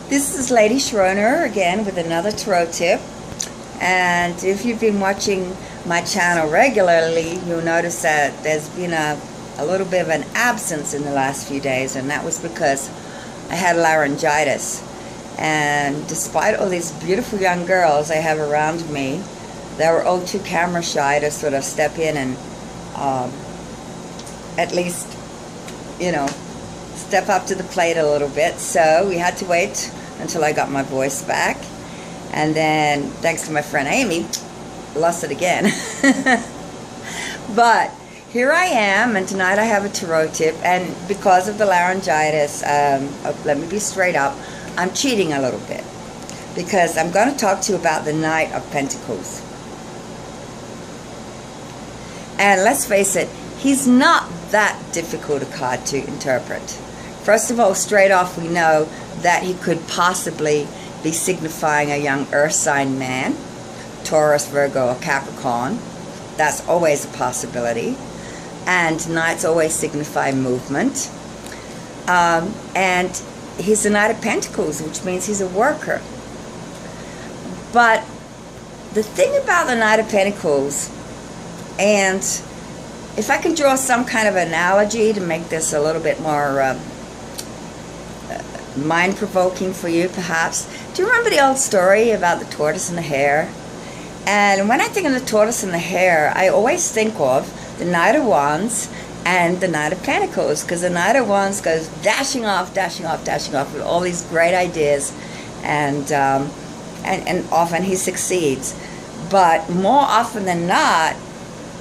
This is Lady Sharona again with another tarot tip. And if you've been watching my channel regularly, you'll notice that there's been a little bit of an absence in the last few days, and that was because I had laryngitis. And despite all these beautiful young girls I have around me, they were all too camera shy to sort of step in and at least, you know, step up to the plate a little bit. So we had to wait until I got my voice back. And then, thanks to my friend Amy, lost it again. But here I am, and tonight I have a tarot tip. And because of the laryngitis, let me be straight up, I'm cheating a little bit, because I'm going to talk to you about the Knight of Pentacles. And let's face it, he's not that difficult a card to interpret. First of all, straight off, we know that he could possibly be signifying a young earth sign man, Taurus, Virgo, or Capricorn. That's always a possibility. And knights always signify movement. And he's the Knight of Pentacles, which means he's a worker. But the thing about the Knight of Pentacles, and if I can draw some kind of analogy to make this a little bit more mind-provoking for you, perhaps. Do you remember the old story about the tortoise and the hare? And when I think of the tortoise and the hare, I always think of the Knight of Wands and the Knight of Pentacles, because the Knight of Wands goes dashing off with all these great ideas, and often he succeeds. But more often than not,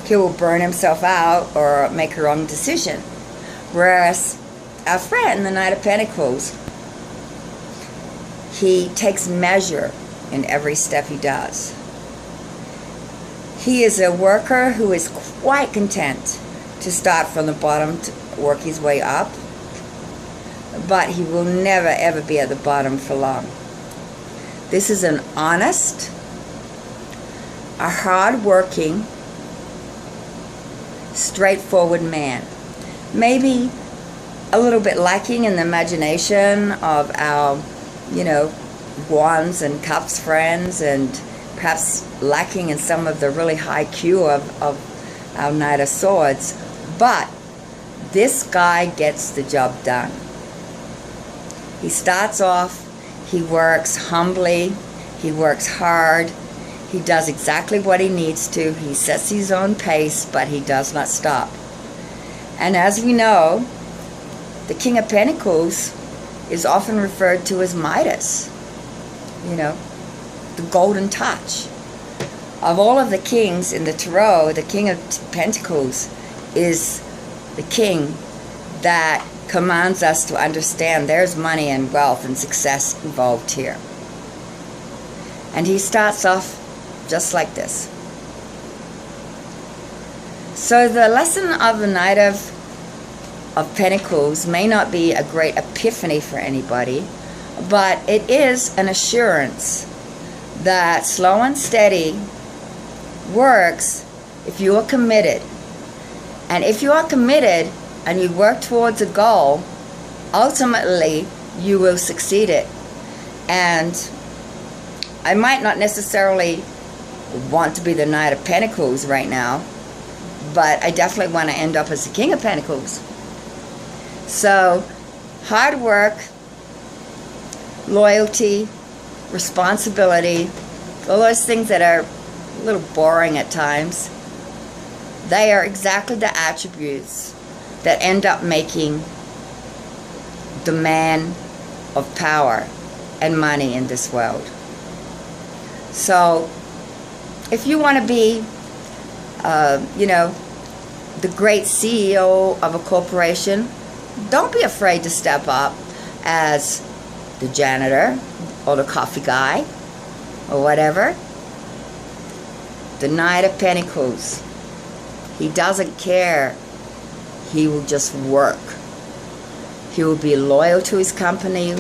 he will burn himself out or make a wrong decision. Whereas our friend, the Knight of Pentacles, he takes measure in every step he does. He is a worker who is quite content to start from the bottom to work his way up, but he will never ever be at the bottom for long. This is an honest, a hard-working, straightforward man. Maybe a little bit lacking in the imagination of our, you know, Wands and Cups friends, and perhaps lacking in some of the really high Q of our Knight of Swords. But this guy gets the job done. He starts off, he works humbly, he works hard, he does exactly what he needs to, he sets his own pace, but he does not stop. And as we know, the King of Pentacles is often referred to as Midas, you know, the golden touch. Of all of the kings in the tarot, the King of Pentacles is the king that commands us to understand there's money and wealth and success involved here. And he starts off just like this. So the lesson of the Knight of Pentacles may not be a great epiphany for anybody, but it is an assurance that slow and steady works if you are committed. And if you are committed and you work towards a goal, ultimately you will succeed it. And I might not necessarily want to be the Knight of Pentacles right now, but I definitely want to end up as the King of Pentacles. So, hard work, loyalty, responsibility, all those things that are a little boring at times, they are exactly the attributes that end up making the man of power and money in this world. So, if you want to be, you know, the great CEO of a corporation, don't be afraid to step up as the janitor or the coffee guy or whatever. The Knight of Pentacles, he doesn't care. He will just work. He will be loyal to his company.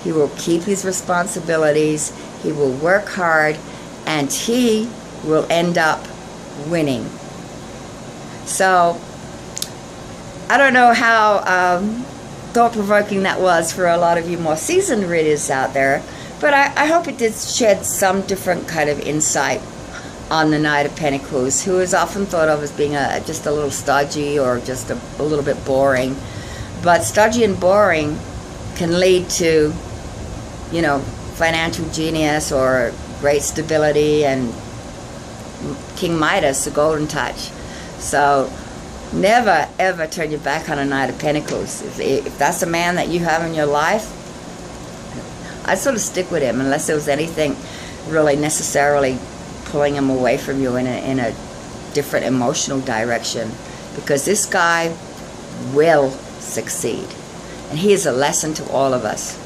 He will keep his responsibilities. He will work hard, and he will end up winning. So I don't know how thought-provoking that was for a lot of you more seasoned readers out there. But I hope it did shed some different kind of insight on the Knight of Pentacles, who is often thought of as being just a little stodgy or just a little bit boring. But stodgy and boring can lead to, you know, financial genius or great stability, and King Midas, the golden touch. So never ever turn your back on a Knight of Pentacles. If that's the man that you have in your life, I'd sort of stick with him unless there was anything really necessarily pulling him away from you in a different emotional direction, because this guy will succeed, and he is a lesson to all of us.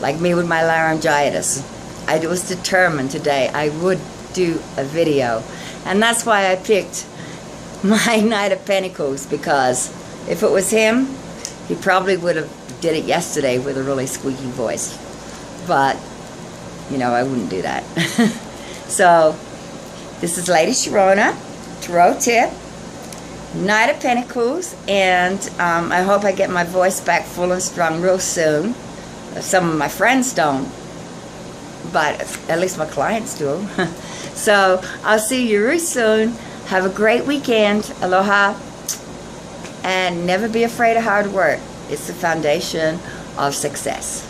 Like me with my laryngitis, I was determined today I would do a video, and that's why I picked my Knight of Pentacles, because if it was him, he probably would have did it yesterday with a really squeaky voice. But, you know, I wouldn't do that. So, this is Lady Sharona, Tarot Tip, Knight of Pentacles, and I hope I get my voice back full and strong real soon. Some of my friends don't, but at least my clients do. So, I'll see you real soon. Have a great weekend. Aloha. And never be afraid of hard work. It's the foundation of success.